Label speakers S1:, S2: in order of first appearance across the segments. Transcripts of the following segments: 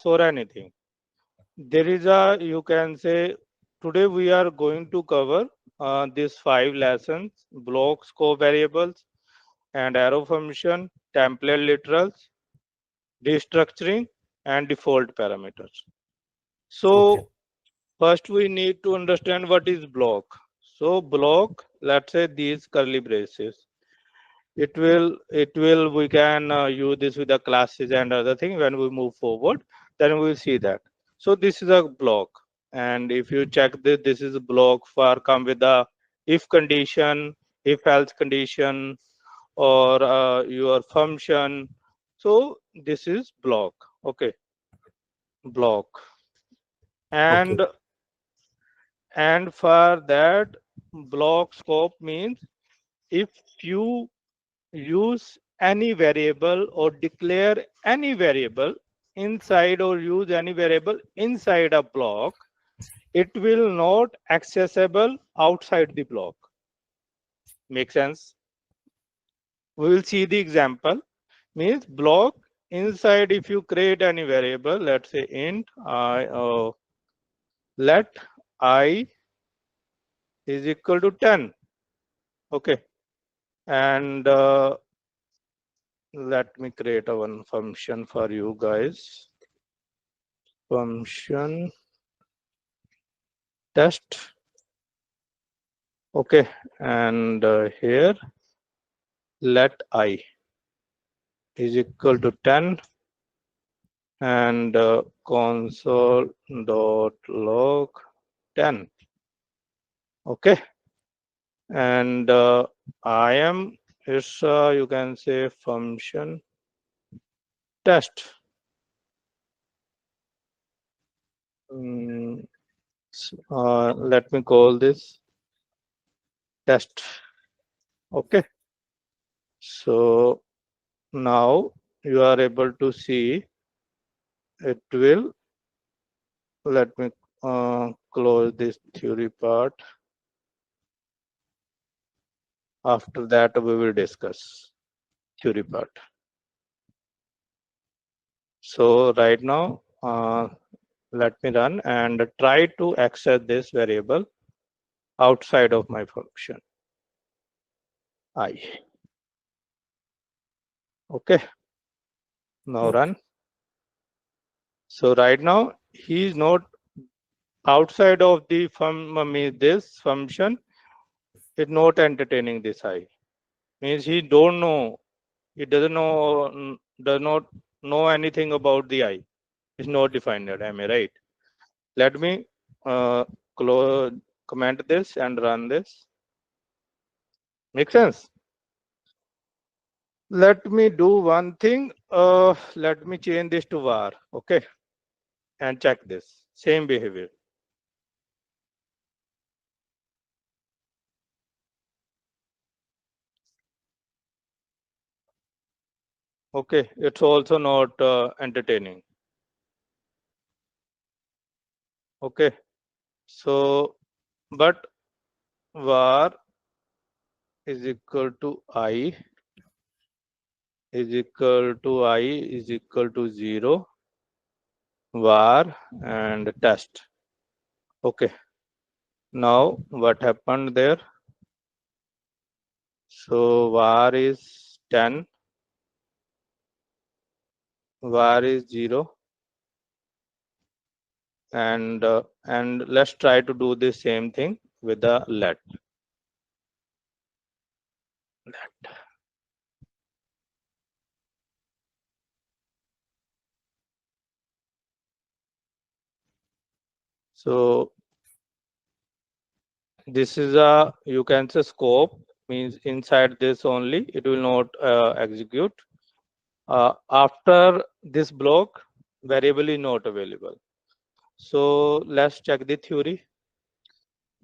S1: or anything. There is a, you can say, today we are going to cover these 5 lessons: block, scope variables, and arrow function, template literals, destructuring, and default parameters.
S2: Okay.
S1: So first we need to understand what is block. So block, let's say these curly braces. It will we can use this with the classes and other thing. When we move forward, then we will see that. So this is a block, and if you check this, this is a block for come with the if condition, if else condition, or your function. So this is block. Okay, block.
S2: Okay.
S1: And for that, block scope means if you use any variable or declare any variable inside or use any variable inside a block, it will not accessible outside the block. Make sense? We will see the example. Means block inside, if you create any variable, let's say int I, let I is equal to 10. Okay, and let me create a one function for you guys. Function test. Okay, and here let I is equal to 10, and console dot log 10. Okay, and I am is you can say function test. Mm, let me call this test. Okay, so now you are able to see it will. Let me close this theory part. After that we will discuss theory part. So right now let me run and try to access this variable outside of my function I. Okay, now run. So right now he is not outside of the this function is not entertaining this I. Means he don't know, he doesn't know, does not know anything about the I. It's not defined yet. Am I right? Let me close, comment this and run this. Make sense? Let me do one thing. Let me change this to var. Okay, and check this same behavior. Okay, it's also not entertaining. Okay, so but var is equal to I is equal to I is equal to 0 var and test. Okay, now what happened there? So var is 10, var is 0, and let's try to do the same thing with the let. So this is a, you can say, scope, means inside this only it will not execute. After this block, variable is not available. So let's check the theory.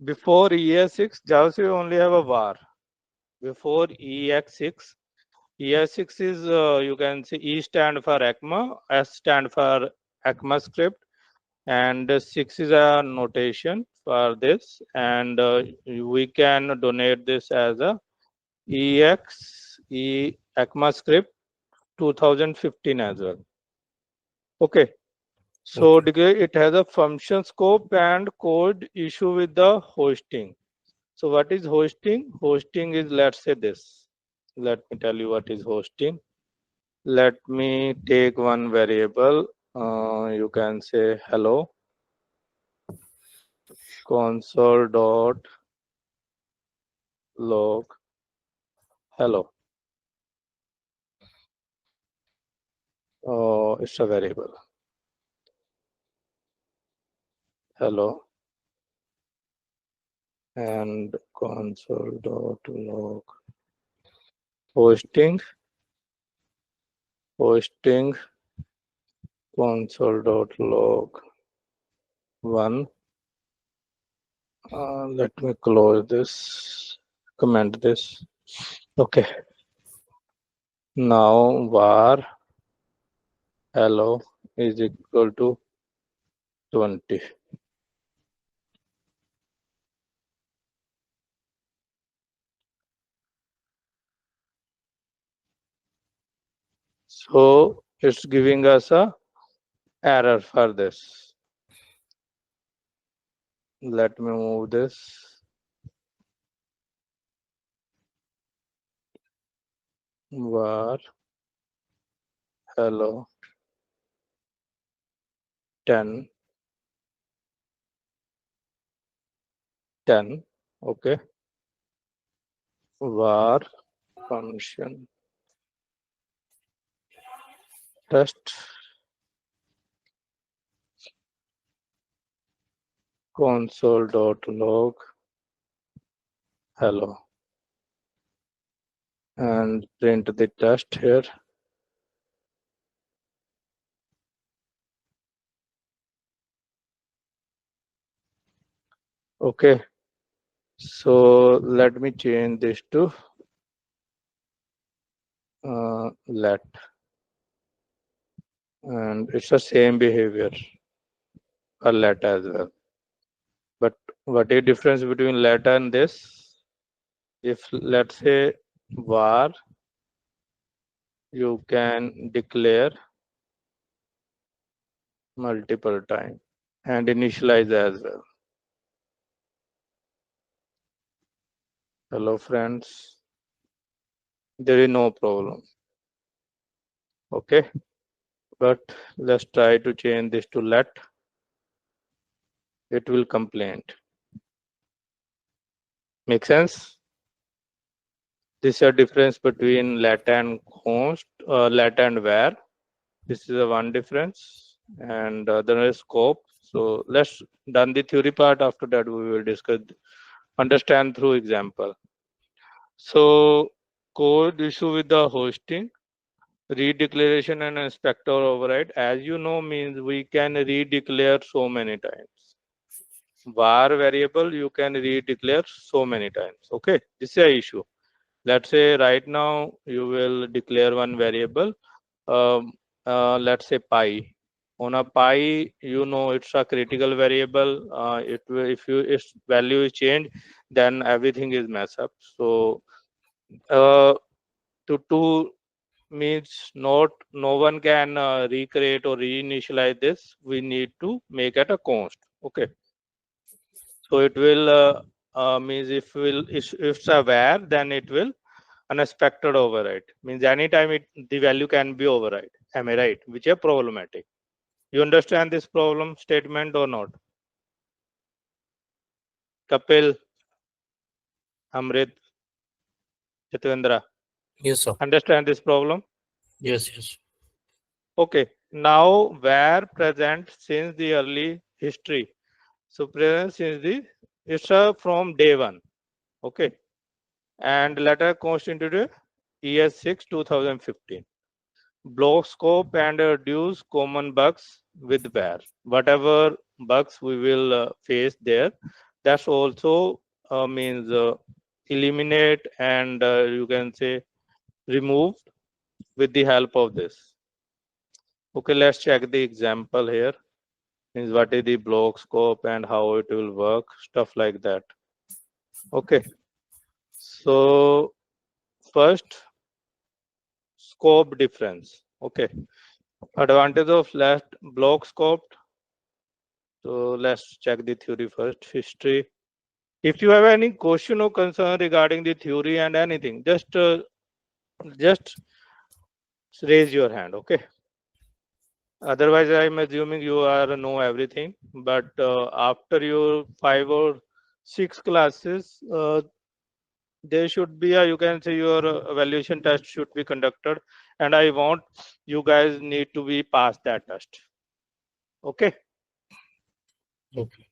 S1: Before ES6, JavaScript only have a var. Before EX6, ES6 is you can see E stand for ECMA, S stand for ECMAScript, and 6 is a notation for this, and we can donate this as a ECMAScript 2015 as well. Okay, So it has a function scope and code issue with the hosting. So what is hosting? Hosting is, let's say this. Let me tell you what is hosting. Let me take one variable. You can say hello console dot log hello. It's a variable hello and console dot log hosting hosting console dot log one. Let me close this, comment this. Okay. Now var hello is equal to 20. So it's giving us a error for this. Let me move this. Var hello 10 10. Okay. Var function test console dot log hello and print the test here. Okay. So let me change this to let, and it's the same behavior for let as well. But what is difference between let and this? If let's say var, you can declare multiple time and initialize as well. Hello friends, there is no problem. Okay, but let's try to change this to let. It will complain. Make sense? This is a difference between let and const, let and var. This is a one difference, and other is scope. So let's done the theory part. After that, we will discuss, understand through example. So code issue with the hosting, redeclaration and inspector override. As you know, means we can redeclare so many times. Var variable you can redeclare so many times. Okay, this is a issue. Let's say right now you will declare one variable. Let's say pi. On a pi, you know it's a critical variable. It will, if you its value is changed, then everything is mess up. So uh, to means not no one can recreate or reinitialize this. We need to make it a const. Okay. So it will means if it's a var, then it will unexpected override. Means anytime the value can be override. Am I right? Which is problematic. You understand this problem statement or not? Kapil, Amrit, Chetendra.
S2: Yes, sir.
S1: Understand this problem?
S2: Yes, yes.
S1: Okay. Now where present since the early history. So present since the it's from day one. Okay. And letter constituted ES6 2015. Block scope and reduce common bugs with var. Whatever bugs we will face there, that's also means eliminate and you can say remove with the help of this. Okay, let's check the example here. Means what is the block scope and how it will work, stuff like that. Okay, so first scope difference. Okay, advantage of left block scope. So let's check the theory first. History. If you have any question or concern regarding the theory and anything, just raise your hand. Okay. Otherwise, I'm assuming you are know everything. But after your 5 or 6 classes, there should be a, you can say, your evaluation test should be conducted, and I want you guys need to be pass that test. Okay.
S2: Okay.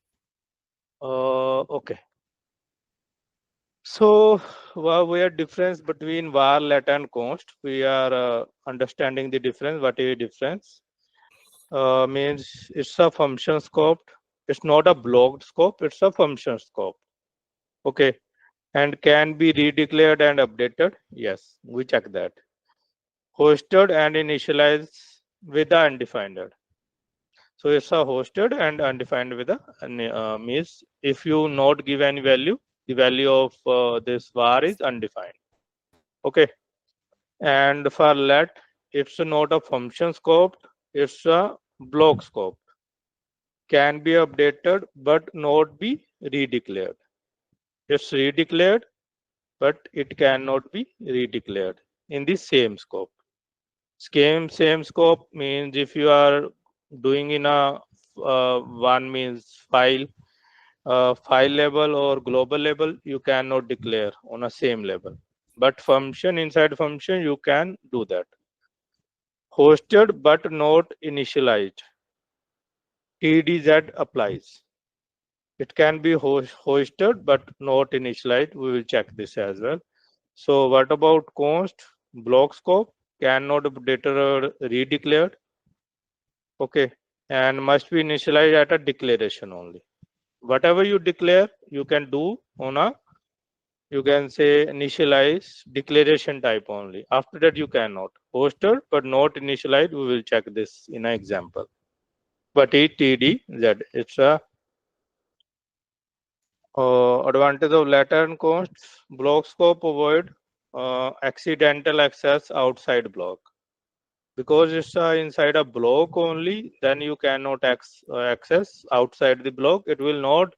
S1: Okay. So we are difference between var, let, and const. We are understanding the difference. What is the difference? Means it's a function scope. It's not a blocked scope. It's a function scope. Okay, and can be redeclared and updated. Yes, we check that. Hosted and initialized with the undefined. So it's a hosted and undefined with a means if you not give any value, the value of this var is undefined. Okay, and for let, it's not a function scope, it's a block scope. Can be updated but not be redeclared. It's redeclared, but it cannot be redeclared in the same scope. Same scope means if you are doing in a one means file level or global level, you cannot declare on a same level. But function inside function, you can do that. Hosted but not initialized. TDZ applies. It can be hosted but not initialized. We will check this as well. So what about const? Block scope cannot be data redeclared. Okay, and must be initialized at a declaration only. Whatever you declare, you can do on a, you can say, initialize declaration type only. After that, you cannot. Hosted but not initialized. We will check this in an example. But ETDZ, it's a advantage of letter and const. Block scope avoid accidental access outside block. Because it's inside a block only, then you cannot access outside the block. It will not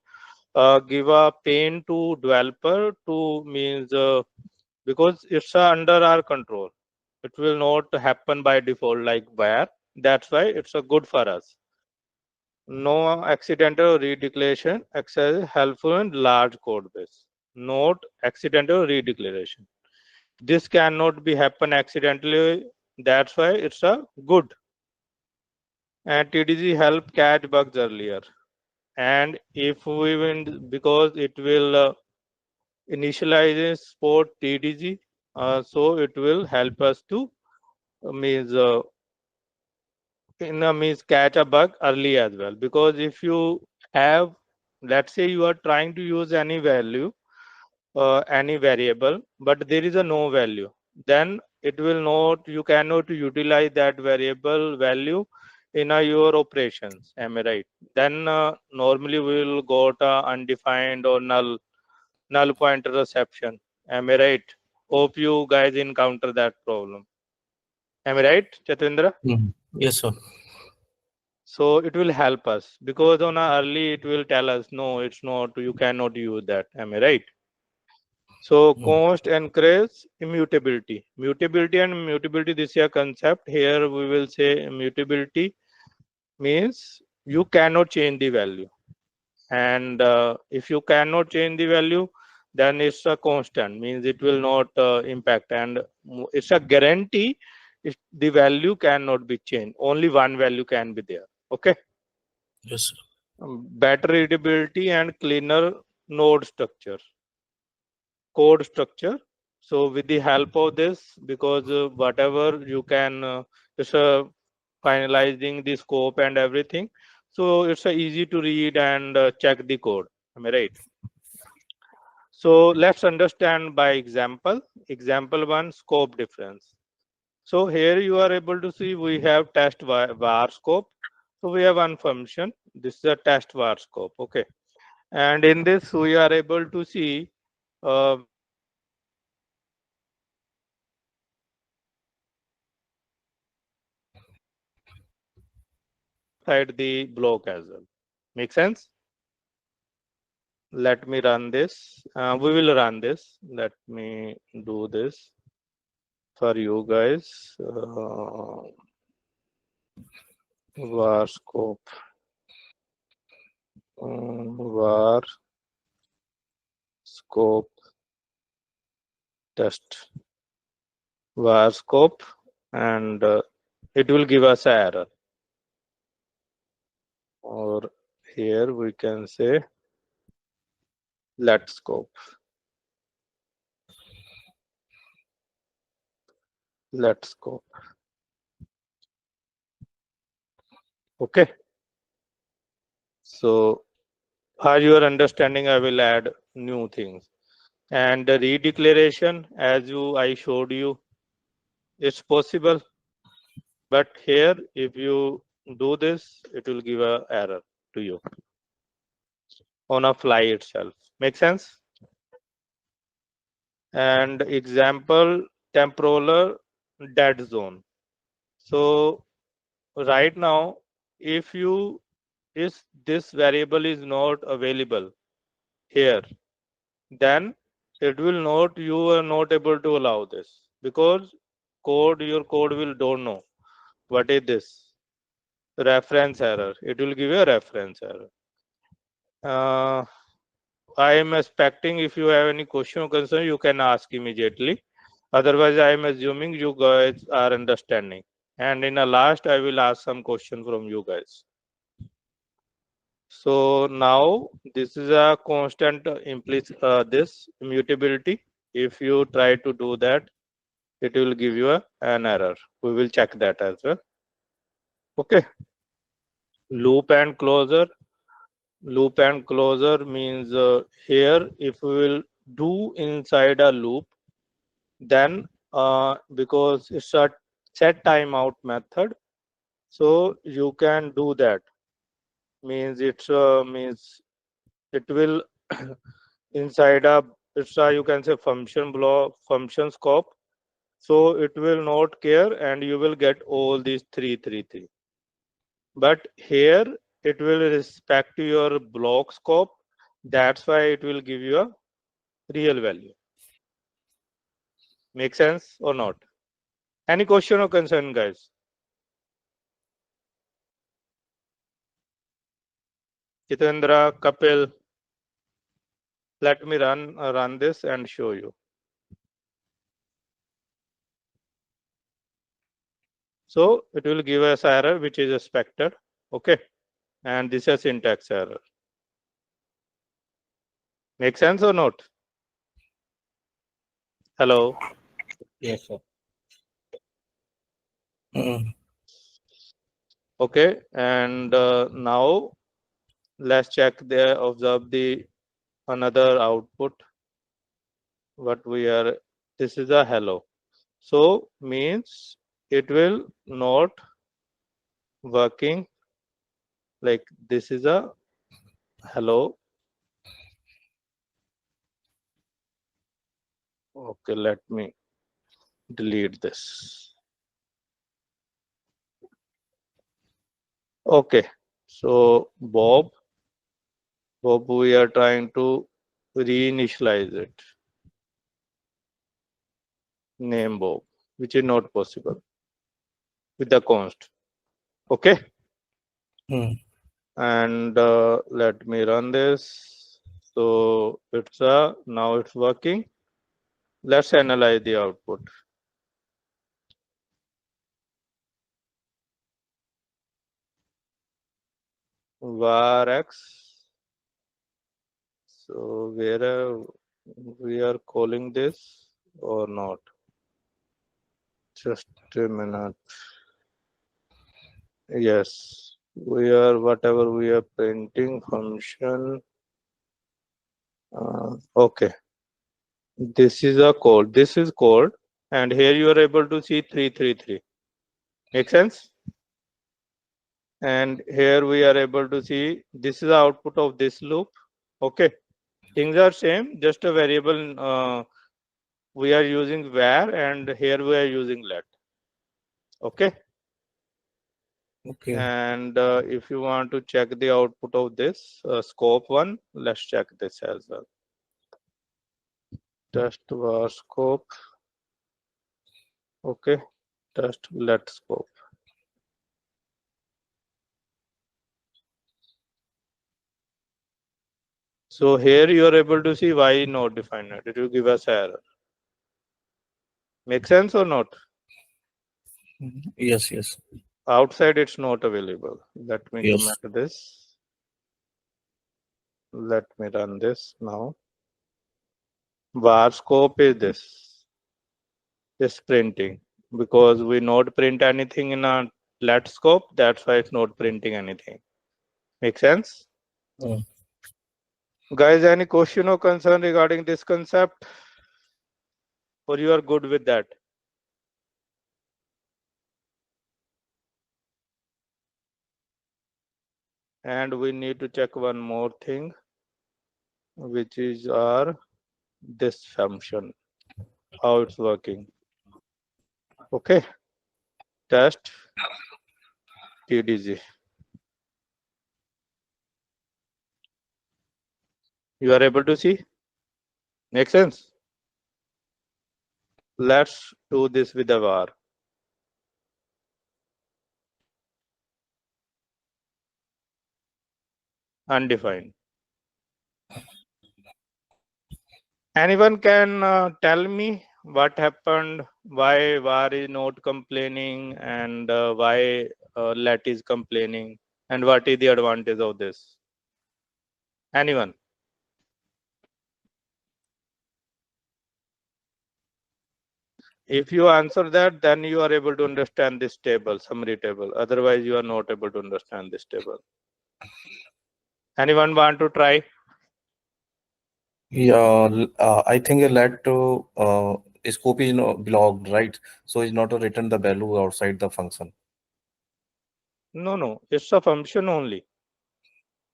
S1: give a pain to developer to means because it's under our control. It will not happen by default like where. That's why it's a good for us. No accidental redeclaration access helpful in large code base. Not accidental redeclaration. This cannot be happen accidentally. That's why it's a good. And TDG help catch bugs earlier. And if we win, because it will initialize support TDG, so it will help us to means in a means catch a bug early as well. Because if you have, let's say you are trying to use any value, any variable, but there is a no value, then it will not, you cannot utilize that variable value in your operations. Am I right? Then normally we will got undefined or null pointer reception. Am I right? Hope you guys encounter that problem. Am I right, Chatindra?
S2: Mhm. Yes, sir.
S1: So it will help us because on a early it will tell us no, it's not. You cannot use that. Am I right? So
S2: Mm.
S1: const encourages immutability. Mutability and mutability. This is a concept. Here we will say mutability means you cannot change the value, and if you cannot change the value, then it's a constant. Means it will not impact, and it's a guarantee. If the value cannot be changed, only one value can be there. Okay.
S2: Yes, sir.
S1: Better readability and cleaner node structure, code structure. So with the help of this, because whatever you can just finalizing the scope and everything, so it's easy to read and check the code. Am I right? So let's understand by example. Example one, scope difference. So here you are able to see we have test var scope. So we have one function. This is a test var scope. Okay. And in this, we are able to see variable outside the block as well. Make sense? Let me run this. We will run this. Let me do this for you guys. Var scope. Var scope test. Var scope, and it will give us an error. Or here we can say let scope. Let scope. Okay. So for your understanding, I will add new things. And the redeclaration, as I showed you, it's possible. But here, if you do this, it will give an error to you on a fly itself. Make sense? And example, temporal dead zone. So right now, if this variable is not available here, then it will not, you are not able to allow this, because your code will don't know what is this reference error. It will give you a reference error. I am expecting if you have any question or concern, you can ask immediately. Otherwise, I am assuming you guys are understanding. And in the last, I will ask some question from you guys. So now this is a constant this immutability. If you try to do that, it will give you an error. We will check that as well. Okay. Loop and closure. Loop and closure means here if we will do inside a loop, then because it's a set timeout method, so you can do that. Means it will inside you can say function block, function scope. So it will not care, and you will get all these three. But here it will respect your block scope. That's why it will give you a real value. Make sense or not? Any question or concern, guys? Jitendra, Kapil, let me run this and show you. So it will give us error which is expected. Okay. And this is syntax error. Make sense or not? Hello.
S2: Yes, sir.
S1: Okay. And now let's check observe the another output. What we are, this is a hello. So means it will not working, like this is a hello. Okay, let me delete this. Okay, so Bob, we are trying to reinitialize it. Name Bob, which is not possible with the const. Okay. And let me run this. So it's now it's working. Let's analyze the output. Var x. So where we are calling this or not? Just a minute. Yes, we are whatever we are printing function. Okay, this is a code. This is code, and here you are able to see 333. Make sense? And here we are able to see this is the output of this loop. Okay, things are same, just a variable. We are using var, and here we are using let. Okay.
S2: Okay.
S1: And if you want to check the output of this scope one, let's check this as well. Test var scope. Okay, test let scope. So here you are able to see why not defined. It will give us error. Make sense or not?
S2: Yes, yes,
S1: Outside it's not available. Let me
S2: yes.
S1: comment this. Let me run this now. Var scope is this printing, because we not print anything in a let scope. That's why it's not printing anything. Make sense?
S2: Mm.
S1: Guys, any question or concern regarding this concept? Or you are good with that? And we need to check one more thing, which is our this function, how it's working. Okay, test TDG. You are able to see? Make sense? Let's do this with a var. Undefined. Anyone can tell me what happened, why var is not complaining, and why let is complaining, and what is the advantage of this? Anyone? If you answer that, then you are able to understand this table, summary table. Otherwise, you are not able to understand this table. Anyone want to try?
S2: Yeah, I think let scope is not blocked, right? So it's not to return the value outside the function.
S1: No, no, it's a function only.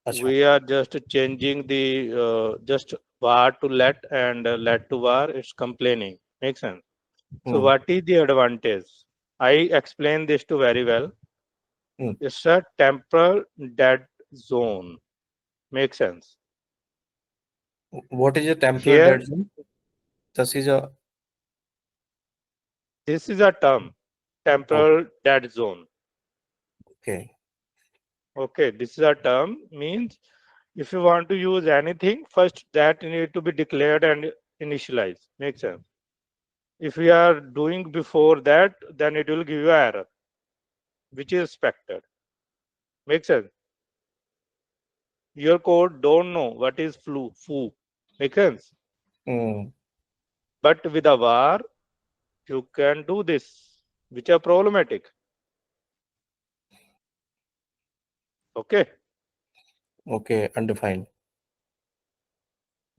S2: Acha.
S1: We are just changing the just var to let and let to var. It's complaining. Makes sense. So
S2: Hmm.
S1: what is the advantage? I explained this to very well.
S2: Hmm.
S1: It's a temporal dead zone. Makes sense.
S2: What is a temporary
S1: Here,
S2: dead zone? This is a
S1: this is a term,
S2: oh,
S1: temporal dead zone.
S2: okay.
S1: Okay, this is a term, means if you want to use anything, first that need to be declared and initialized. Makes sense. If we are doing before that, then it will give you error, which is expected. Makes sense. Your code don't know what is foo. Makes sense.
S2: Hmm.
S1: But with a var, you can do this, which are problematic. Okay.
S2: Okay, undefined.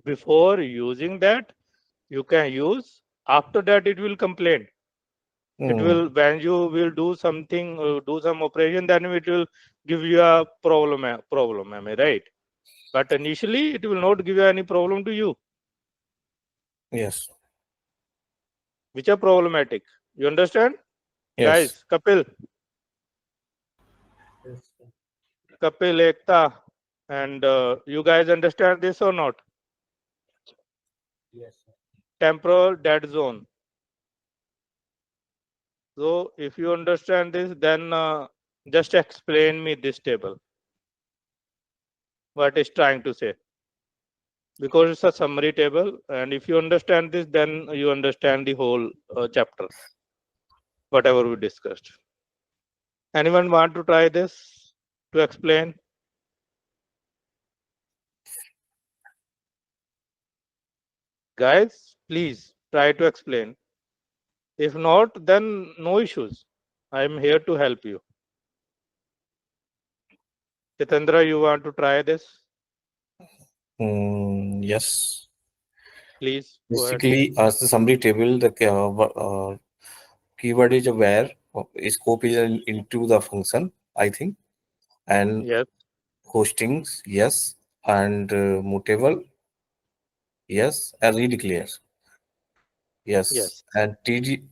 S1: Before using that, you can use. After that, it will complain. It
S2: Hmm.
S1: will, when you will do something, do some operation, then it will give you a problem. Am I right? But initially, it will not give you any problem to you,
S2: Yes.
S1: which are problematic. You understand,
S2: Yes.
S1: guys? Kapil, Ekta, and you guys understand this or not? Temporal dead zone. So if you understand this, then just explain me this table. What is trying to say? Because it's a summary table, and if you understand this, then you understand the whole chapter, whatever we discussed. Anyone want to try this to explain? Guys, please try to explain. If not, then no issues. I am here to help you. Chitendra, you want to try this?
S2: Yes.
S1: Please go ahead.
S2: Basically, as the summary table, the keyword is where scope is into the function, I think, and
S1: Yes,
S2: hostings, yes, and mutable, yes, and redeclare, yes,
S1: yes.
S2: and TG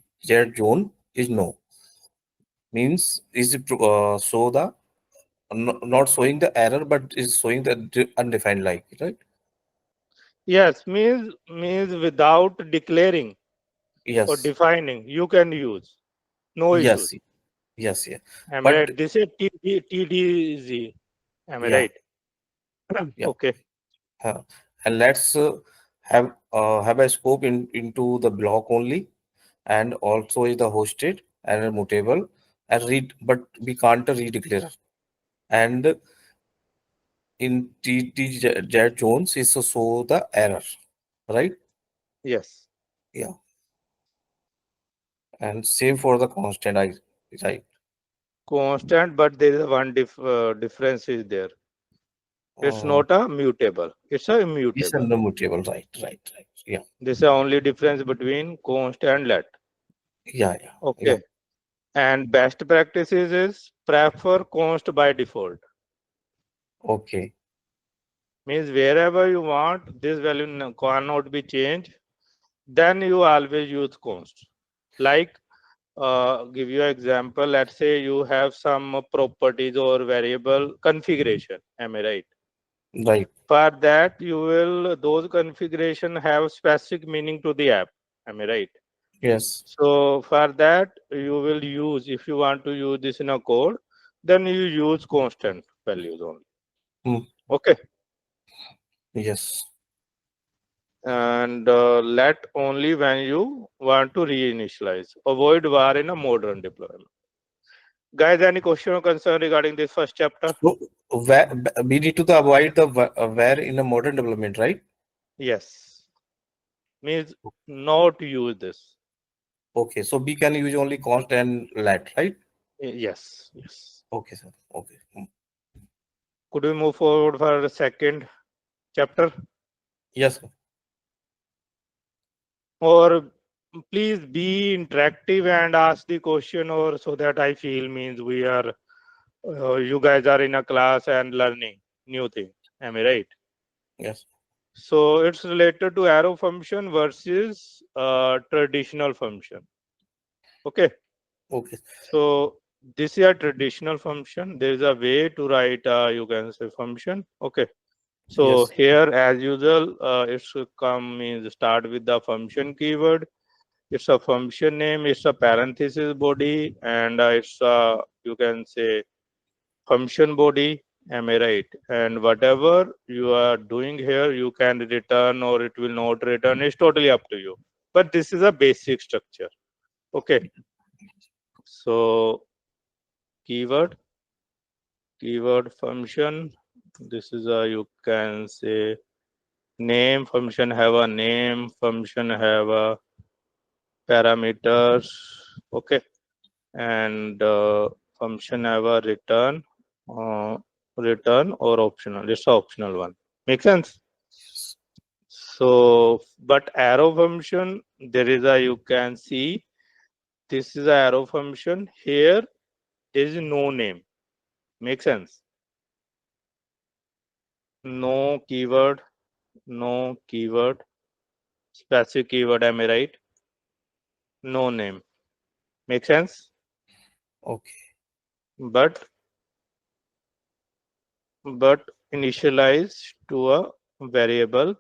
S2: zone is no. means is it show the not showing the error, but is showing the undefined like, right?
S1: Yes, means without declaring or
S2: Yes,
S1: defining, you can use. No issues.
S2: yes, yes, yeah.
S1: Am I
S2: But
S1: right? This is TDZ. Am I
S2: yeah,
S1: right?
S2: yeah.
S1: Okay.
S2: uh, and let's have a scope into the block only, and also is the hosted and a mutable and read, but we can't redeclare. And in Jet Jones is to show the error, right?
S1: Yes.
S2: Yeah, and same for the constant. I right.
S1: Constant, but there is one difference is there. It's
S2: Uh,
S1: not a mutable. It's a
S2: is
S1: immutable.
S2: a mutable, right, right, right. Yeah,
S1: This is the only difference between const and let.
S2: yeah, yeah, yeah.
S1: Okay. And best practices is prefer const by default.
S2: Okay,
S1: Means wherever you want, this value cannot be changed. Then you always use const. Like give you an example. Let's say you have some properties or variable configuration. Am I right?
S2: right.
S1: For that, you will those configuration have specific meaning to the app. Am I right?
S2: Yes.
S1: So for that, you will use if you want to use this in a code, then you use constant values only.
S2: Mm,
S1: Okay,
S2: yes.
S1: and let only when you want to reinitialize. Avoid var in a modern deployment. Guys, any question or concern regarding this first chapter?
S2: So where we need to avoid the where in a modern development, right?
S1: Yes, means not use this.
S2: Okay, so we can use only const and let, right?
S1: Yes, yes.
S2: Okay, sir. Okay.
S1: Could we move forward for the second chapter?
S2: Yes, sir.
S1: Or please be interactive and ask the question, or so that I feel means we are, you guys are in a class and learning new thing. Am I right?
S2: Yes.
S1: So it's related to arrow function versus traditional function. Okay.
S2: Okay.
S1: So this is a traditional function. There is a way to write, you can say function. Okay. So
S2: Yes.
S1: here, as usual, it should come means start with the function keyword. It's a function name. It's a parenthesis body, and it's a, you can say, function body. Am I right? And whatever you are doing here, you can return or it will not return. It's totally up to you. But this is a basic structure. Okay. So keyword, keyword function. This is a, you can say, name. Function have a name. Function have a parameters. Okay. And function have a return, uh, return or optional. It's a optional one. Make sense?
S2: Yes.
S1: So, but arrow function, there is a, you can see, this is a arrow function. Here is no name. Make sense? No keyword, no keyword, specific keyword. Am I right? No name. Make sense?
S2: Okay.
S1: But initialize to a variable,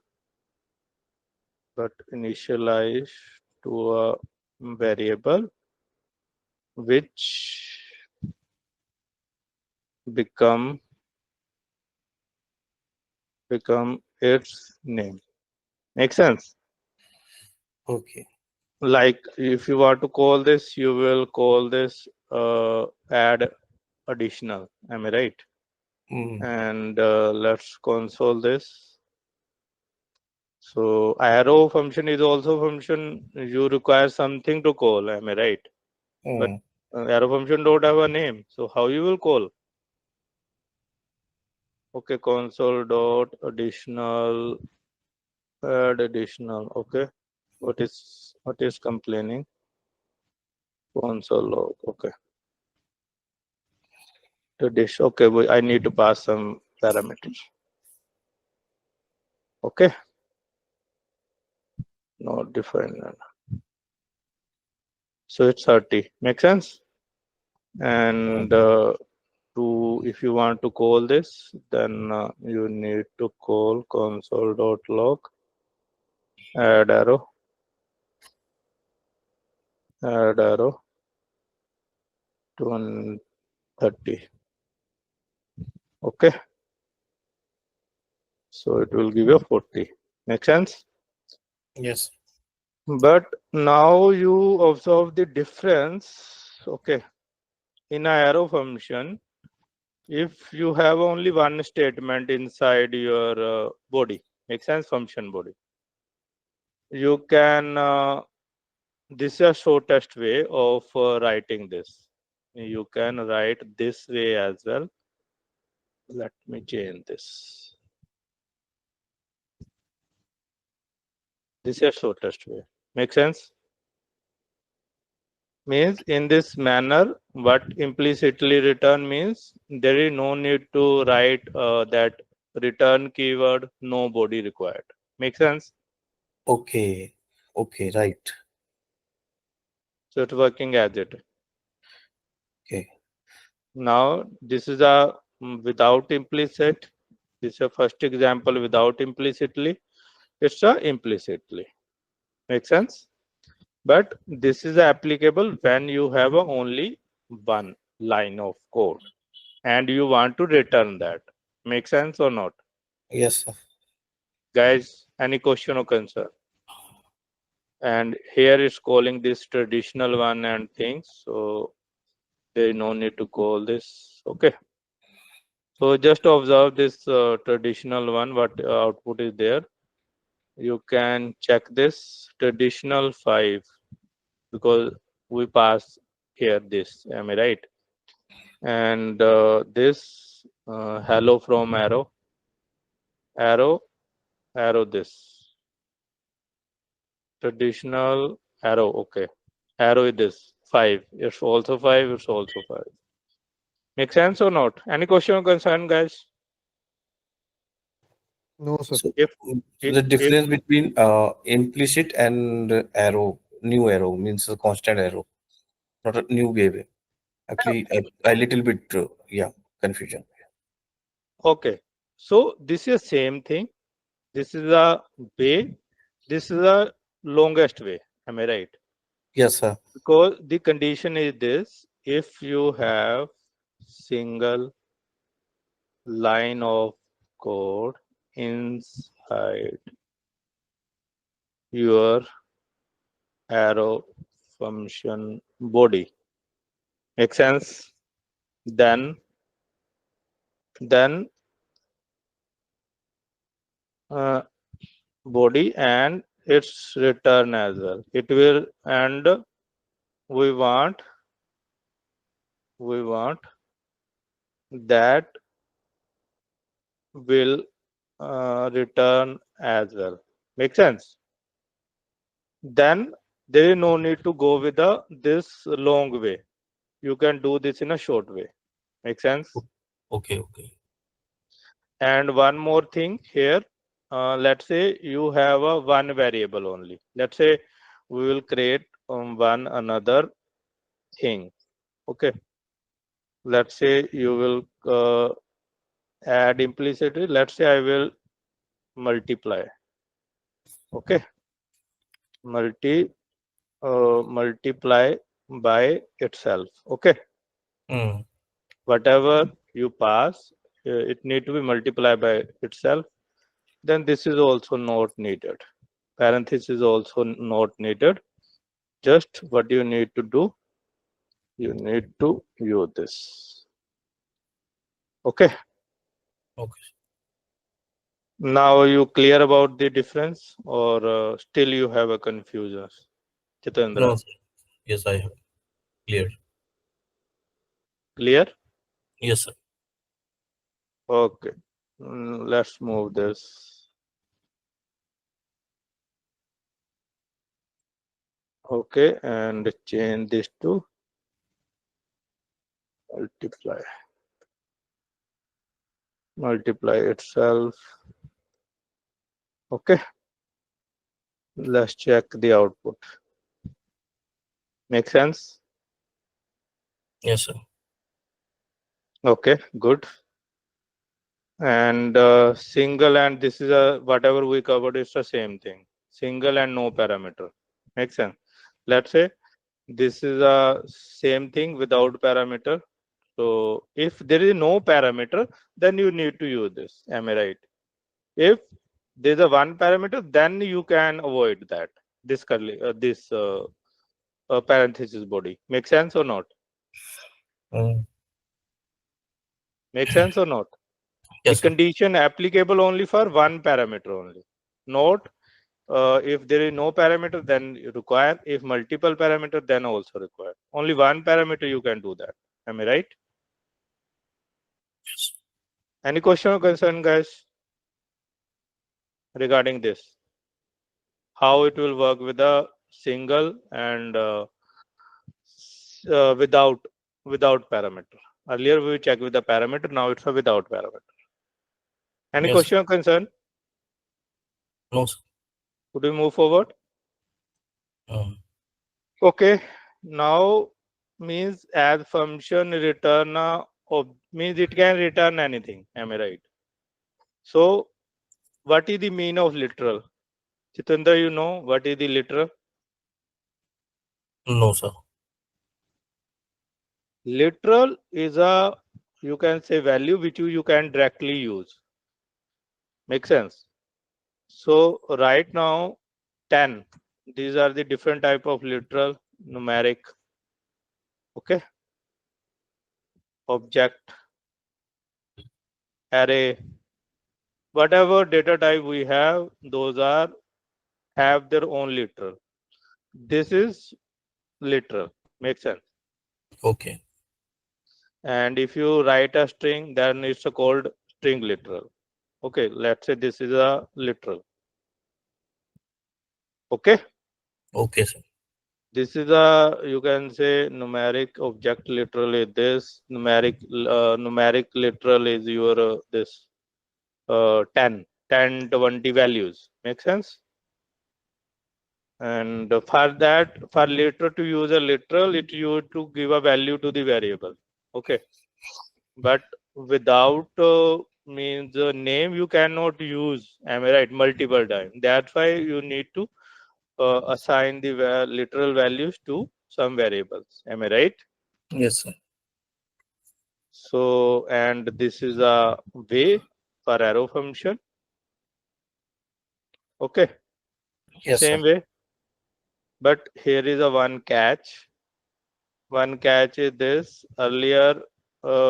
S1: but initialize to a variable which become its name. Make sense?
S2: Okay.
S1: Like if you want to call this, you will call this add additional. Am I right?
S2: Mm,
S1: And let's console this. So arrow function is also function you require something to call. Am I right? But
S2: mm,
S1: arrow function don't have a name. So how you will call? Okay, console dot additional, add additional. Okay, what is complaining? Console log. Okay, the dish. Okay, I need to pass some parameters. Okay, not defined. So it's 30. Make sense? And to if you want to call this, then you need to call console.log add arrow 230. Okay, so it will give you 40. Make sense?
S2: Yes.
S1: But now you observe the difference. Okay, in a arrow function, if you have only one statement inside your body, make sense, function body, you can this is a shortest way of writing this. You can write this way as well. Let me change this. This is a shortest way. Make sense? Means in this manner, what implicitly return means there is no need to write that return keyword, no body required. Make sense?
S2: Okay. Okay. Right.
S1: So it's working as it.
S2: Okay.
S1: Now this is a without implicit. This is a first example without implicitly. It's a implicitly. Make sense? But this is applicable when you have a only one line of code and you want to return that. Make sense or not?
S2: Yes, sir.
S1: Guys, any question or concern? And here it's calling this traditional one and things. So there is no need to call this. Okay. So just observe this traditional one, what output is there. You can check this traditional 5 because we pass here this. Am I right? And this hello from arrow, arrow this. Traditional arrow, okay. Arrow is this 5. It's also 5, it's also 5. Make sense or not? Any question or concern, guys?
S3: No, sir.
S2: So
S1: If
S2: the
S1: if
S2: difference between implicit and arrow, new arrow means a constant arrow, not a new way. Actually, a little bit, yeah, confusion.
S1: okay, so this is same thing. This is a way. This is a longest way. Am I right?
S2: Yes, sir.
S1: Because the condition is this: if you have single line of code inside your arrow function body, make sense? Then uh, body and its return as well. It will, and we want we want that will return as well. Make sense? Then there is no need to go with the this long way. You can do this in a short way. Make sense?
S2: Okay, okay.
S1: And one more thing here. Let's say you have a one variable only. Let's say we will create one another thing. Okay. Let's say you will add implicitly. Let's say I will multiply. Okay. Multi multiply by itself. Okay.
S2: Mm.
S1: Whatever you pass, it need to be multiplied by itself. Then this is also not needed. Parenthesis is also not needed. Just what you need to do, you need to use this. Okay.
S2: Okay.
S1: Now you clear about the difference or still you have a confusion?
S2: No,
S1: Chitendra,
S2: sir. Yes, I have cleared.
S1: clear?
S2: Yes, sir.
S1: Okay. Let's move this. Okay, and change this to multiply. Multiply itself. Okay. Let's check the output. Make sense?
S2: Yes, sir.
S1: Okay, good. And single, and this is a whatever we covered is the same thing. Single and no parameter. Makes sense. Let's say this is a same thing without parameter. So if there is no parameter, then you need to use this. Am I right? If there's a one parameter, then you can avoid that. This curly, this parenthesis body. Make sense or not?
S2: Mm,
S1: Make sense or not? The
S2: yes, sir.
S1: condition applicable only for one parameter only. Not if there is no parameter, then you require. If multiple parameter, then also require. Only one parameter you can do that. Am I right?
S2: Yes.
S1: Any question or concern, guys, regarding this? How it will work with a single and without parameter. Earlier we checked with the parameter. Now it's a without parameter. Any
S2: Yes, sir.
S1: question or concern?
S2: No, sir.
S1: Could we move forward?
S2: Mm,
S1: Okay. Now means as function return means it can return anything. Am I right? So what is the mean of literal? Chitendra, you know what is the literal?
S2: no, sir.
S1: Literal is a, you can say, value which you can directly use. Make sense? So right now 10. These are the different type of literal, numeric, okay, object, array, whatever data type we have, those are have their own literal. This is literal. Makes sense.
S2: Okay.
S1: And if you write a string, then it's called string literal. Okay, let's say this is a literal. Okay,
S2: Okay, sir.
S1: this is a, you can say, numeric object literal is this, numeric literal is your this 10, 10, 20 values. Make sense? And for that, for literal to use a literal, it you to give a value to the variable. Okay, but without means name you cannot use. Am I right? Multiple times. That's why you need to assign the literal values to some variables. Am I right?
S2: Yes, sir.
S1: So, and this is a way for arrow function. Okay,
S2: Yes, sir.
S1: same way. But here is a one catch. One catch is this. Earlier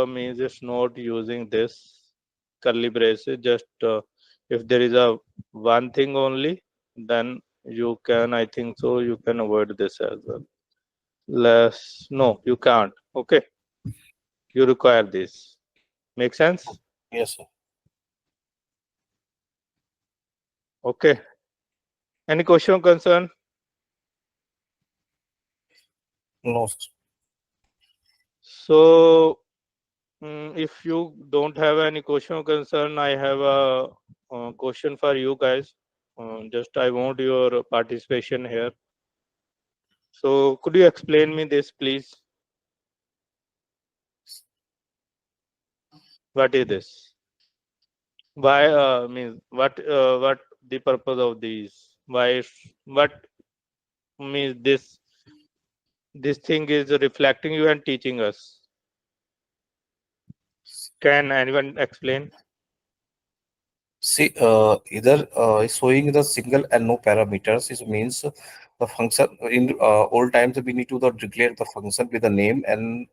S1: means it's not using this curly braces. Just if there is a one thing only, then you can, I think so, you can avoid this as well. Less, no, you can't. Okay, you require this. Make sense?
S2: Yes, sir.
S1: Okay. Any question or concern?
S2: No, sir.
S1: So, if you don't have any question or concern, I have a, question for you guys. Just I want your participation here. So, could you explain me this, please? What is this? Why means what the purpose of these? Why what means this thing is reflecting you and teaching us? Can anyone explain?
S2: See, either showing the single and no parameters, it means the function in old times we need to declare the function with the name and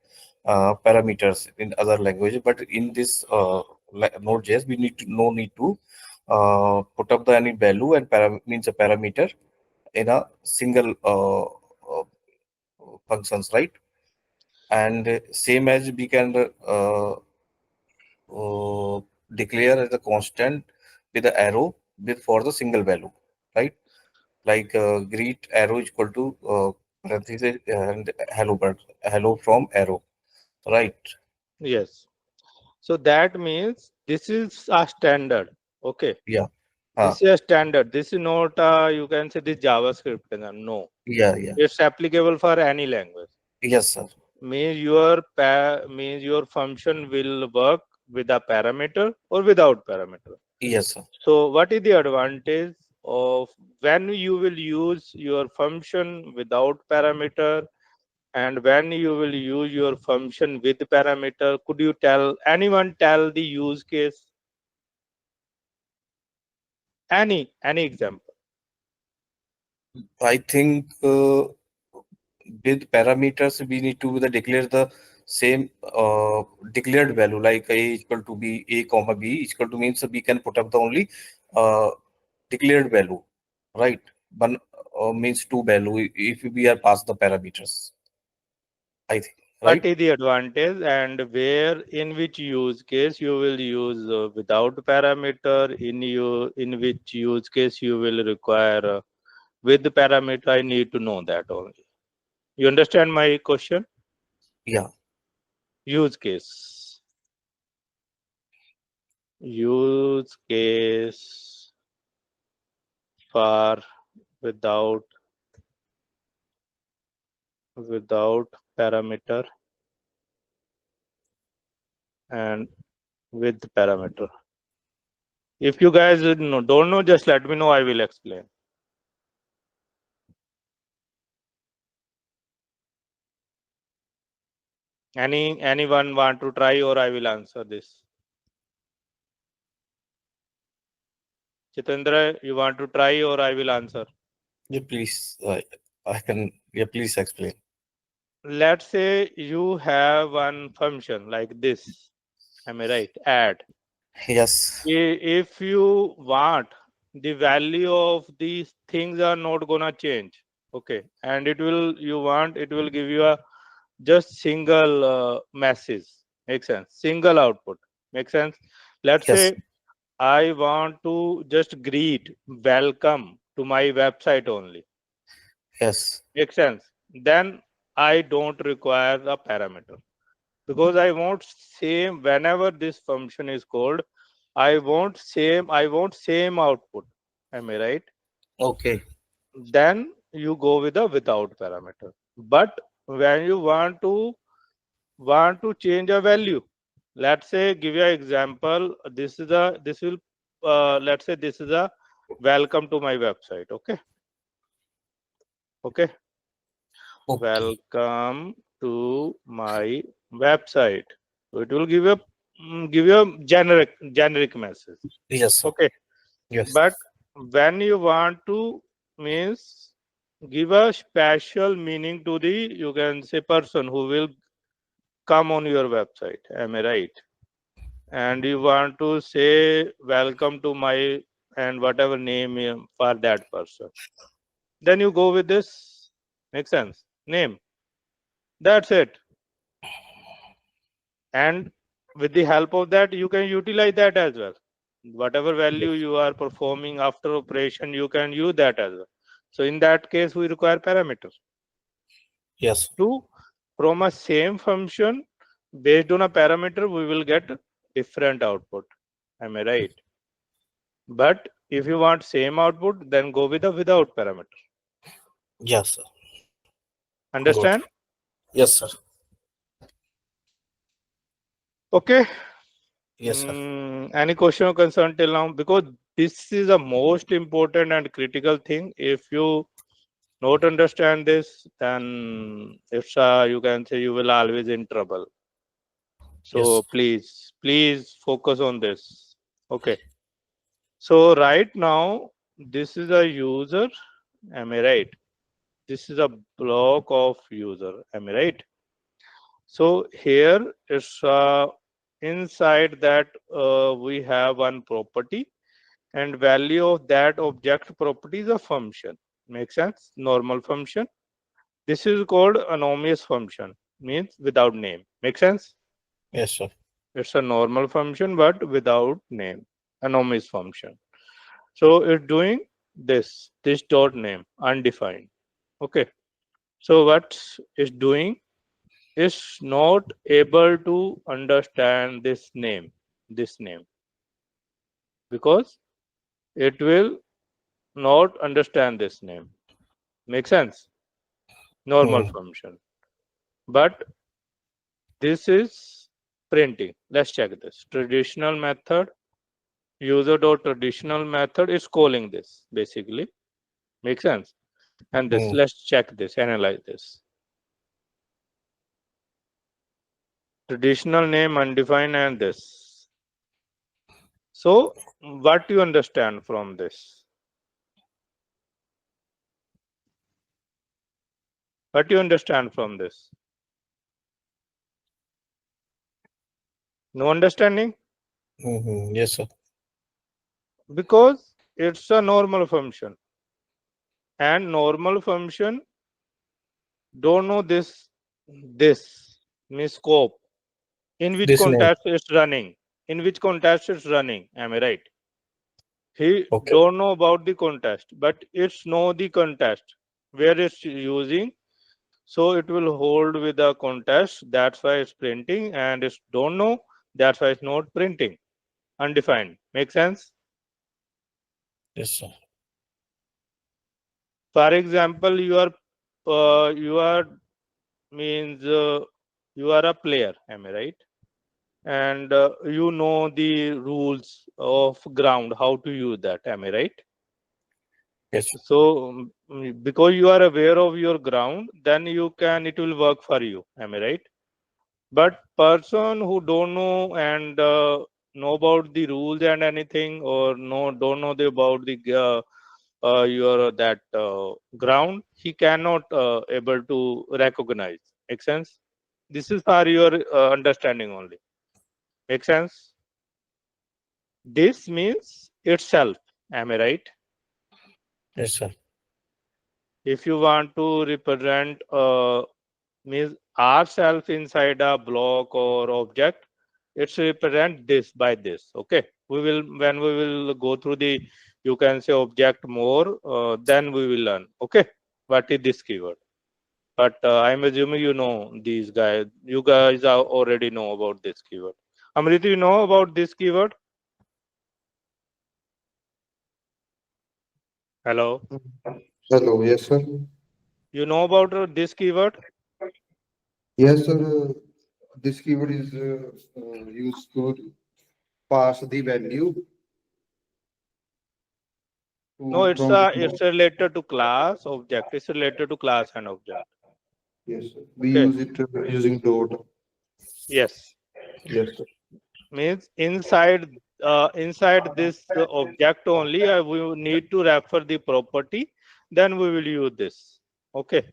S2: parameters in other language. But in this Node.js, we need to no need to put up the any value and means a parameter in a single functions, right? And same as we can uh, declare as a constant with the arrow for the single value, right? Like greet arrow is equal to parenthesis and hello bird, hello from arrow, right?
S1: Yes. So that means this is a standard. Okay.
S2: Yeah.
S1: This is a standard. This is not you can say this JavaScript. No.
S2: Yeah, yeah.
S1: It's applicable for any language.
S2: Yes, sir.
S1: means your function will work with a parameter or without parameter.
S2: Yes, sir.
S1: So what is the advantage of when you will use your function without parameter and when you will use your function with parameter? Could you tell anyone tell the use case? Any example?
S2: I think with parameters we need to declare the same declared value like a equal to b, a comma b equal to means we can put up the only uh, declared value, right? One means two value if we are past the parameters, I think,
S1: What
S2: right?
S1: is the advantage and where in which use case you will use without parameter, in which use case you will require with the parameter? I need to know that only. You understand my question?
S2: Yeah.
S1: Use case. Use case for without without parameter and with parameter. If you guys don't know, just let me know. I will explain. Anyone want to try or I will answer this? Chitendra, you want to try or I will answer?
S2: Yeah, please, I can, yeah, please explain.
S1: Let's say you have one function like this. Am I right? Add.
S2: Yes,
S1: If you want, the value of these things are not gonna change. Okay, and you want it will give you a just single message. Makes sense. Single output. Makes sense. Let's
S2: yes,
S1: say I want to just greet, welcome to my website only.
S2: yes,
S1: Makes sense. Then I don't require a parameter because I want same whenever this function is called. I want same output. Am I right?
S2: okay,
S1: Then you go with a without parameter. But when you want to change a value, let's say give you an example. This will let's say this is a welcome to my website. Okay, okay,
S2: okay,
S1: welcome to my website. So it will give you a generic message.
S2: yes, sir.
S1: Okay,
S2: Yes,
S1: but when you want to means give a special meaning to the you can say person who will come on your website. Am I right? And you want to say welcome to my and whatever name for that person, then you go with this. Make sense? Name. That's it. And with the help of that you can utilize that as well. Whatever value
S2: yes,
S1: you are performing after operation you can use that as well. So in that case we require parameters
S2: yes,
S1: to from a same function. Based on a parameter we will get different output. Am I right? But if you want same output, then go with the without parameter.
S2: yes, sir. Good.
S1: Understand?
S2: Yes, sir.
S1: Okay.
S2: Yes, sir.
S1: Any question or concern till now? Because this is the most important and critical thing. If you not understand this, then it's you can say you will always in trouble.
S2: Yes,
S1: So please focus on this. Okay. So right now, this is a user. Am I right? This is a block of user. Am I right? So here is inside that we have one property and value of that object property is a function. Make sense? Normal function. This is called anonymous function. Means without name. Make sense?
S2: yes, sir.
S1: It's a normal function but without name. Anonymous function. So it's doing this dot name undefined. Okay. So what it's doing is not able to understand this name because it will not understand this name. Make sense? Normal
S2: Hmm.
S1: function. But This is printing. Let's check this. Traditional method, user.traditional method is calling this basically. Make sense? And this,
S2: Hmm.
S1: let's check this, analyze this. Traditional name undefined and this. So what do you understand from this? What do you understand from this? No understanding?
S2: Yes, sir.
S1: Because it's a normal function. And normal function don't know this means scope. In which
S2: This name.
S1: context it's running. In which context it's running. Am I right? He
S2: Okay.
S1: don't know about the context, but it's know the context where it's using. So it will hold with the context. That's why it's printing, and it's don't know. That's why it's not printing. Undefined. Make sense?
S2: Yes, sir.
S1: For example, you are means you are a player. Am I right? And you know the rules of ground, how to use that. Am I right?
S2: Yes, sir.
S1: So because you are aware of your ground, then you can it will work for you. Am I right? But person who don't know and know about the rules and anything, or no don't know about the your that ground, he cannot able to recognize. Make sense? This is for your understanding only. Make sense? This means itself. Am I right?
S2: Yes, sir.
S1: If you want to represent means ourself inside a block or object, it's represent this by this. Okay. We will when we will go through the you can say object more, then we will learn. Okay. What is this keyword? But I'm assuming you know these guys. You guys are already know about this keyword. Amrita, you know about this keyword? Hello.
S3: Hello, yes, sir.
S1: You know about this keyword?
S3: Yes, sir. This keyword is used to pass the value
S1: No,
S3: to from
S1: it's related to class object. It's related to class and object.
S3: yes, sir. We
S1: Okay.
S3: use it using dot.
S1: Yes.
S3: Yes, sir.
S1: Means inside this object only, we will need to refer the property. Then we will use this. Okay.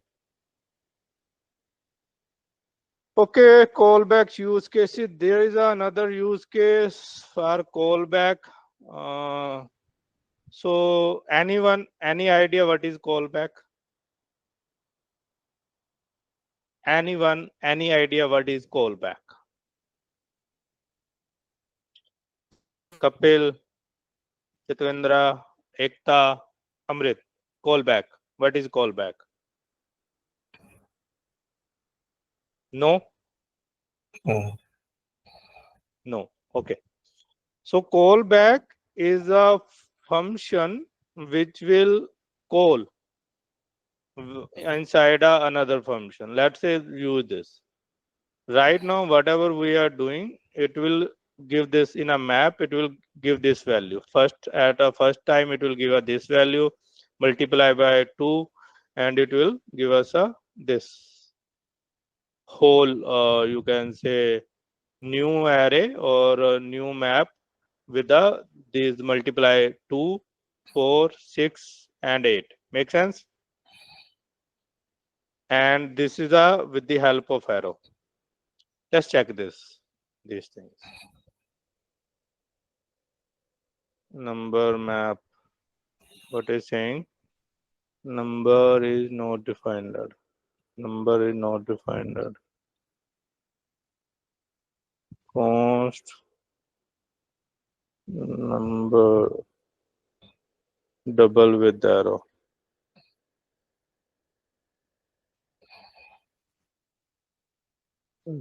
S1: Okay. Callback use cases. There is another use case for callback. Uh, so anyone, any idea what is callback? Anyone, any idea what is callback? Kapil, Chitwendra, Ekta, Amrit. Callback. What is callback? No?
S2: Hmm.
S1: No. Okay. So callback is a function which will call inside another function. Let's say use this. Right now, whatever we are doing, it will give this in a map, it will give this value. First, at a first time, it will give us this value, multiply by 2, and it will give us a this whole, you can say, new array or a new map with the these multiply 2, 4, 6, and 8. Make sense? And this is a with the help of arrow. Let's check these things. Number map. What is saying? Number is not defined. Number is not defined. Const number double with arrow.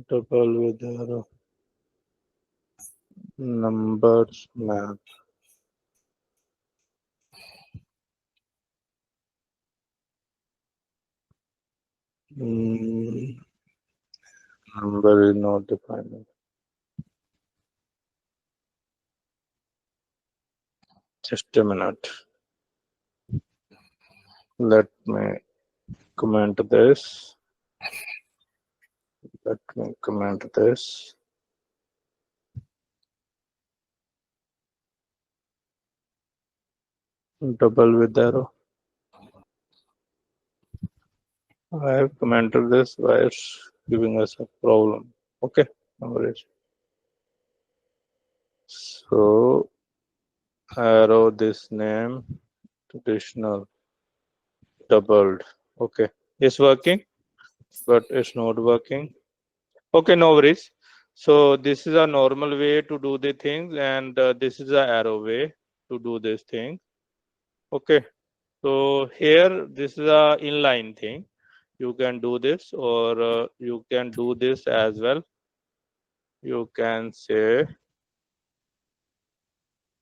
S1: Double with arrow. Numbers map. Hmm. Number is not defined. Just a minute. Let me comment this. Let me comment this. Double with arrow. I have commented this why it's giving us a problem. Okay, no worries. So arrow this name traditional doubled. Okay, it's working, but it's not working. Okay, no worries. So this is a normal way to do the things, and this is a arrow way to do this thing. Okay, so here this is a inline thing. You can do this, or you can do this as well. You can say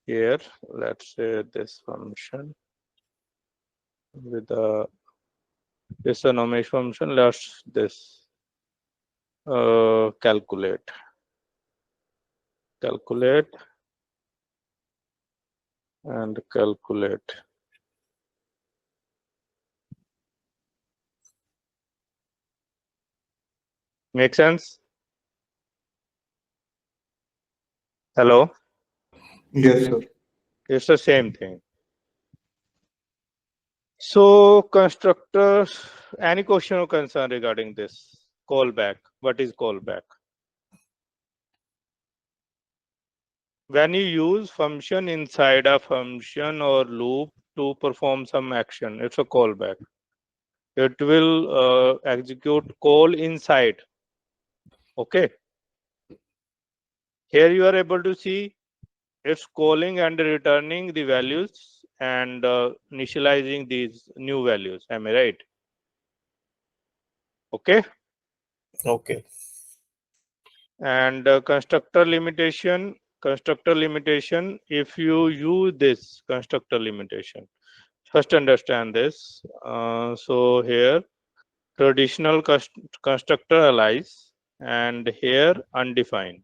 S1: here, let's say this function with a this anomaly function. Let's this calculate and calculate. Make sense? Hello?
S3: Yes, sir.
S1: It's the same thing. So constructors, any question or concern regarding this callback? What is callback? When you use function inside a function or loop to perform some action, it's a callback. It will execute call inside. Okay. Here you are able to see it's calling and returning the values and initializing these new values. Am I right? Okay.
S2: Okay.
S1: And constructor limitation, if you use this constructor limitation, first understand this. So here traditional constructor alias, and here undefined.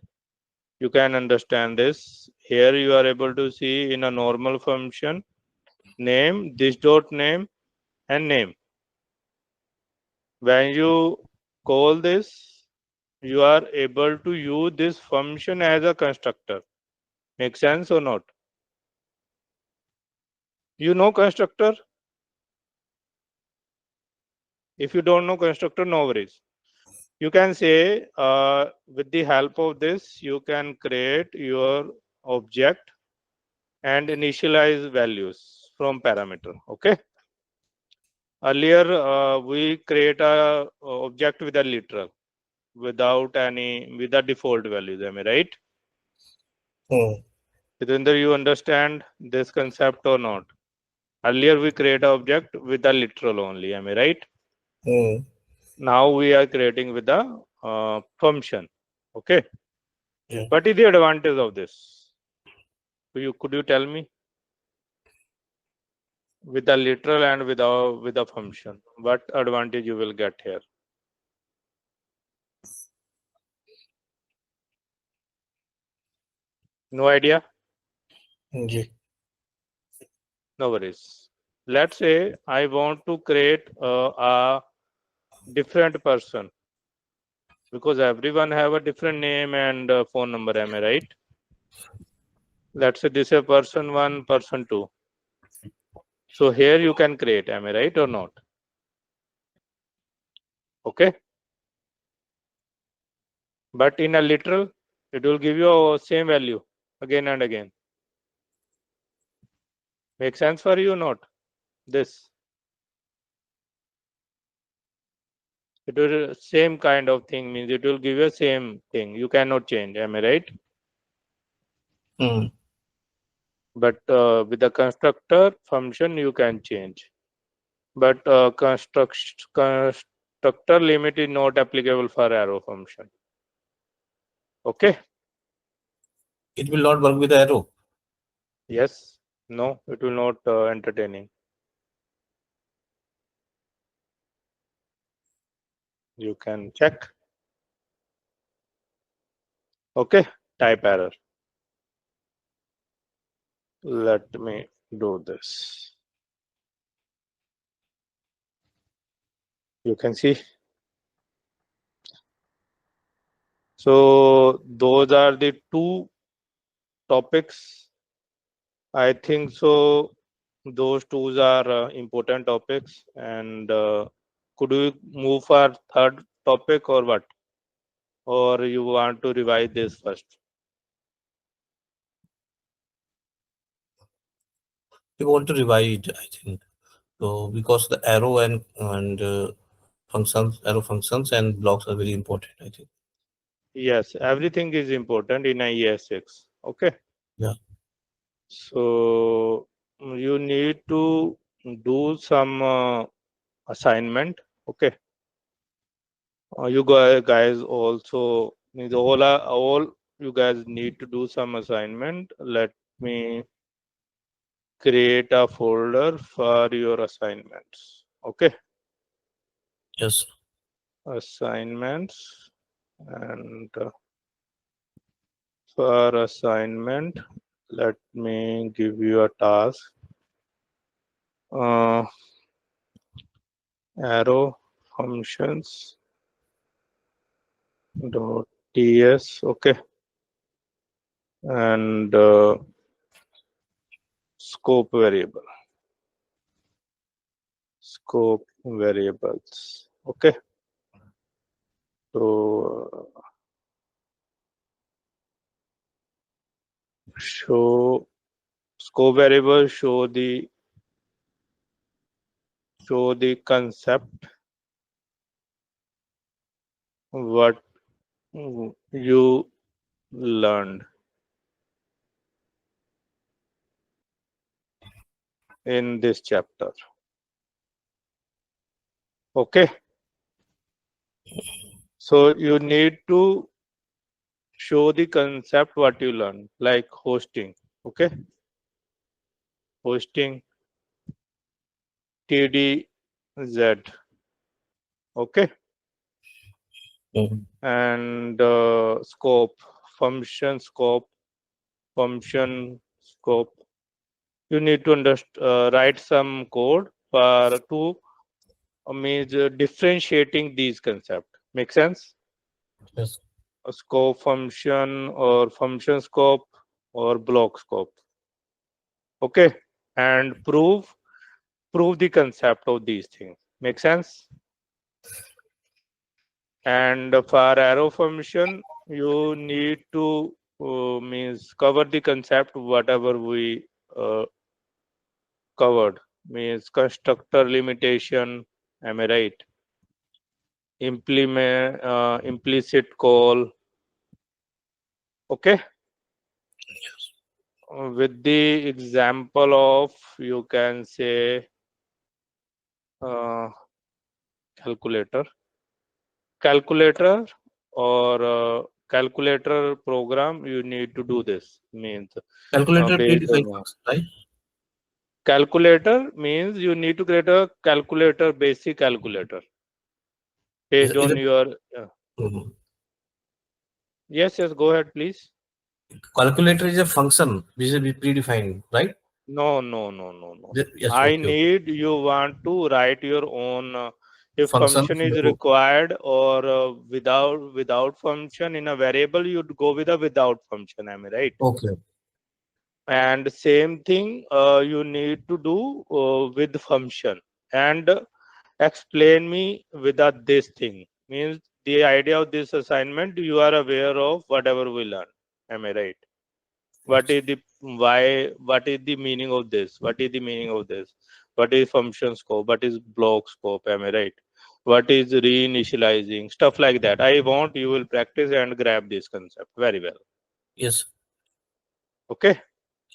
S1: You can understand this. Here you are able to see in a normal function name, this dot name and name. When you call this, you are able to use this function as a constructor. Make sense or not? You know constructor? If you don't know constructor, no worries. You can say with the help of this, you can create your object and initialize values from parameter. Okay. Earlier, we create a object with a literal without with the default values. Am I right? Whether you understand this concept or not? Earlier, we create an object with a literal only. Am I right? Now we are creating with a function. Okay.
S2: Yeah.
S1: What is the advantage of this? Could you tell me? With the literal and with a function, what advantage you will get here? No idea?
S2: Yeah.
S1: No worries. Let's say I want to create a different person, because everyone have a different name and phone number. Am I right? Let's say this is person 1, person 2. So here you can create. Am I right or not? Okay. But in a literal, it will give you a same value again and again. Make sense for you or not? This. It will same kind of thing, means it will give you same thing. You cannot change. Am I right? But with the constructor function, you can change. But constructor limit is not applicable for arrow function. Okay.
S2: It will not work with arrow.
S1: Yes. No, it will not entertaining. You can check. Okay, type error. Let me do this. You can see. So those are the two topics. I think so. Those two are important topics. And could we move for third topic or what? Or you want to revise this first?
S2: We want to revise it, I think. So because the arrow and functions, arrow functions and blocks are very important, I think.
S1: Yes, everything is important in ES6. Okay.
S2: Yeah.
S1: So you need to do some assignment. Okay. You guys also means all you guys need to do some assignment. Let me create a folder for your assignments. Okay.
S2: Yes.
S1: Assignments and for assignment, let me give you a task. Uh, arrow functions dot ts. Okay. And scope variable. Scope variables. Okay. So show scope variable show the concept what you learned in this chapter. Okay. So you need to show the concept what you learn, like hosting. Okay. Hosting TDZ. Okay.
S2: Mhm.
S1: And scope, function scope, function scope. You need to write some code for to means differentiating these concepts. Make sense?
S2: Yes.
S1: A scope function or function scope or block scope. Okay. And prove the concept of these things. Make sense? And for arrow function, you need to means cover the concept whatever we covered. Means constructor limitation. Am I right? Implement implicit call. Okay. With the example of you can say uh, calculator or calculator program, you need to do this means
S2: Calculator
S1: based
S2: predefined
S1: on
S2: function, right?
S1: calculator means you need to create a calculator, basic calculator based
S2: Is
S1: on
S2: it,
S1: your
S2: mhm.
S1: yes, go ahead please.
S2: Calculator is a function which is predefined, right?
S1: No.
S2: Yes.
S1: I
S2: Okay. Okay.
S1: need you want to write your own if
S2: Function.
S1: function is required or without function in a variable, you'd go with a without function. Am I right?
S2: Okay.
S1: And same thing you need to do with function and explain me with this thing means the idea of this assignment you are aware of whatever we learn. Am I right? What is the why? What is the meaning of this? What is the meaning of this? What is function scope? What is block scope? Am I right? What is reinitializing? Stuff like that. I want you will practice and grab this concept very well.
S2: Yes.
S1: Okay.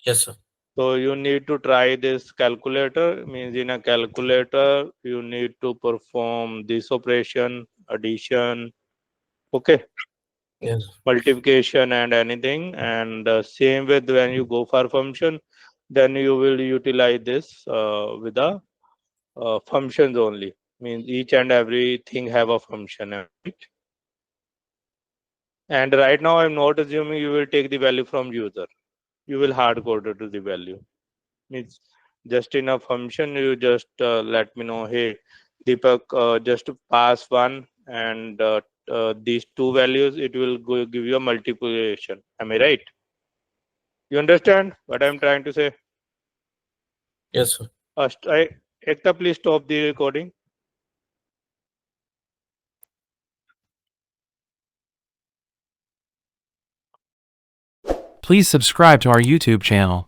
S2: Yes, sir.
S1: So you need to try this calculator. Means in a calculator you need to perform this operation, addition. Okay.
S2: Yes.
S1: Multiplication and anything. And same with when you go for function, then you will utilize this with the functions only. Means each and everything have a function, right? And right now I'm not assuming you will take the value from user. You will hard code it to the value. Means just in a function you just let me know, hey Deepak, just to pass one and these two values, it will give you a multiplication. Am I right? You understand what I'm trying to say?
S2: Yes, sir.
S1: Ekta, please stop the recording.
S4: Please subscribe to our YouTube channel.